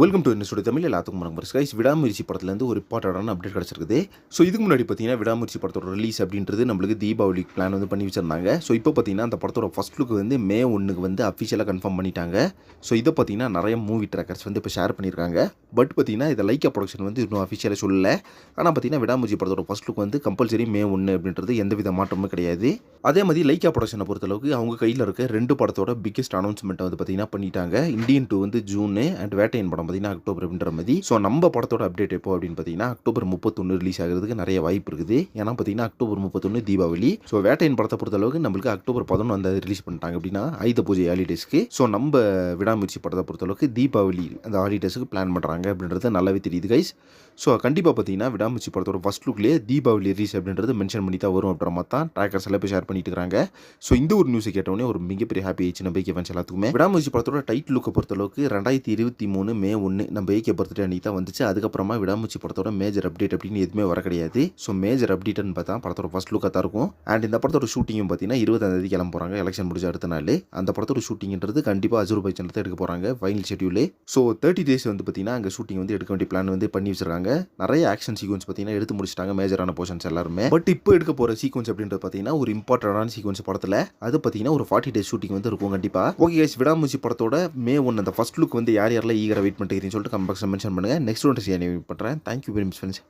Welcome to இன்னும் தமிழ் எல்லாத்துக்கும் வணக்கம் கைஸ். விடாமுயற்சி படத்துலேருந்து ஒரு இம்பார்ட்டண்டான அப்டேட் கிடச்சிருக்குது. ஸோ இதுக்கு முன்னாடி பார்த்தீங்கன்னா விடாமுயற்சி படத்தோட ரிலீஸ் அப்படின்றது நம்மளுக்கு தீபாவளி பிளான் வந்து பண்ணி வச்சிருந்தாங்க. ஸோ இப்போ பார்த்தீங்கன்னா அந்த படத்தோட ஃபர்ஸ்ட் லுக் வந்து மே 1க்கு வந்து அஃபிஷியலாக கன்ஃபார்ம் பண்ணிட்டாங்க. ஸோ இதை பார்த்தீங்கன்னா நிறைய மூவி ட்ராக்கர்ஸ் வந்து இப்போ ஷேர் பண்ணியிருக்காங்க. பட் பார்த்தீங்கன்னா இதை லைக்கா ப்ரொடக்ஷன் வந்து இன்னும் அஃபிஷியலாக சொல்லலை. ஆனால் பார்த்தீங்கன்னா விடாமுயற்சி படத்தோட ஃபர்ஸ்ட் லுக் வந்து கம்பல்சரி மே 1 அப்படின்றது எந்த வித மாற்றமும் கிடையாது. அதே மாதிரி லைக்கா ப்ரொடக்ஷனை பொறுத்தளவுக்கு அவங்க கையில் இருக்க 2 படத்தோட பிக்கெஸ்ட் அனௌன்ஸ்மெண்ட்டை வந்து பார்த்தீங்கன்னா பண்ணிட்டாங்க. இந்தியன் 2 வந்து ஜூன் அண்ட் வேட்டையன் படம் பார்த்தீங்கன்னா அக்டோபர் அப்படின்ற மாதிரி. ஸோ நம்ம படத்தோட அப்டேட் எப்போ அப்படின்னு பார்த்தீங்கன்னா அக்டோபர் 31 ரிலீஸ் ஆகிறதுக்கு நிறைய வாய்ப்பு இருக்குது. ஏன்னா பார்த்தீங்கன்னா அக்டோபர் 31 தீபாவளி. ஸோ வேட்டையன் படத்தை பொறுத்தளவுக்கு நம்மளுக்கு அக்டோபர் 11 அந்த ரிலீஸ் பண்ணிட்டாங்க அப்படின்னா ஆயுத பூஜை ஹாலிடேஸ்க்கு. ஸோ நம்ம விடாமுயற்சி படத்தை பொறுத்தளவுக்கு தீபாவளி அந்த ஹாலிடேஸுக்கு பிளான் பண்ணுறாங்க அப்படின்றது நல்லாவே தெரியுது கைஸ். ஸோ கண்டிப்பாக பார்த்தீங்கன்னா விடாமுயற்சி படத்தோட ஃபர்ஸ்ட் லுக்லேயே தீபாவளி ரிலீஸ் அப்படின்றது மென்ஷன் பண்ணி தான் வரும் அப்படின்ற மாதிரி தான் ட்ராக்கர்ஸ் எல்லாம் போய் ஷேர் பண்ணிட்டு இருக்காங்க. ஸோ இந்த ஒரு நியூஸை கேட்டோடனே ஒரு மிகப்பெரிய ஹாப்பி ஆயிடுச்சு நம்ம ஏகே ஃபேன்ஸ் எல்லாத்துக்குமே. விடாமுயற்சி படத்தோட டைட்டில் லுக்கை பொறுத்தளவுக்கு 2023 மே 1 நம்ம ஏகே பர்த்டே அன்றைக்கி தான் வந்துச்சு. அதுக்கப்புறமா விடாமுயற்சி படத்தோட மேஜர் அப்டேட் அப்படின்னு எதுவுமே வர கிடையாது. ஸோ மேஜர் அப்டேட்னு பார்த்தா படத்தோட ஃபர்ஸ்ட் லுக்காக தான் இருக்கும். அண்ட் இந்த படத்தோட ஷூட்டிங்கும் பார்த்தீங்கன்னா 20 கிளம்ப போகிறாங்க. எலெக்ஷன் முடிஞ்ச அடுத்த நாள் அந்த படத்தோட ஷூட்டிங்கிறது கண்டிப்பாக அஜர்பைஜானில் தான் எடுக்க போகிறாங்க ஃபைனல் ஷெட்யூல். ஸோ 30 டேஸ் வந்து பார்த்தீங்கன்னா அங்கே ஷூட்டிங் வந்து எடுக்க வேண்டிய பிளான் வந்து பண்ணி வச்சிருக்காங்க. நிறைய ஆக்ஷன் சீக்வன்ஸ் பார்த்தீங்கன்னா எடுத்து முடிச்சிட்டாங்க மேஜரான போர்ஷன்ஸ் எல்லாருமே. பட் இப்போ எடுக்க போகிற சீக்வன்ஸ் அப்படின்றது பார்த்தீங்கன்னா ஒரு இம்பார்ட்டன்டான சீக்வன்ஸ் படத்தில். அது பார்த்தீங்கன்னா ஒரு 40 டேஸ் ஷூட்டிங் வந்து இருக்கும் கண்டிப்பாக. ஓகே கைஸ், விடாமுயற்சி படத்தோட மே 1 அந்த ஃபர்ஸ்ட் லுக் வந்து யார் யாரெல்லாம் ஈகராக வெயிட் பண்ணிட்டு சொல்லிட்டு கமெண்ட் பாக்ஸில் மென்ஷன் பண்ணுங்கள். நெக்ஸ்ட் ஒன்று பண்ணுறேன். Thank you very much friends.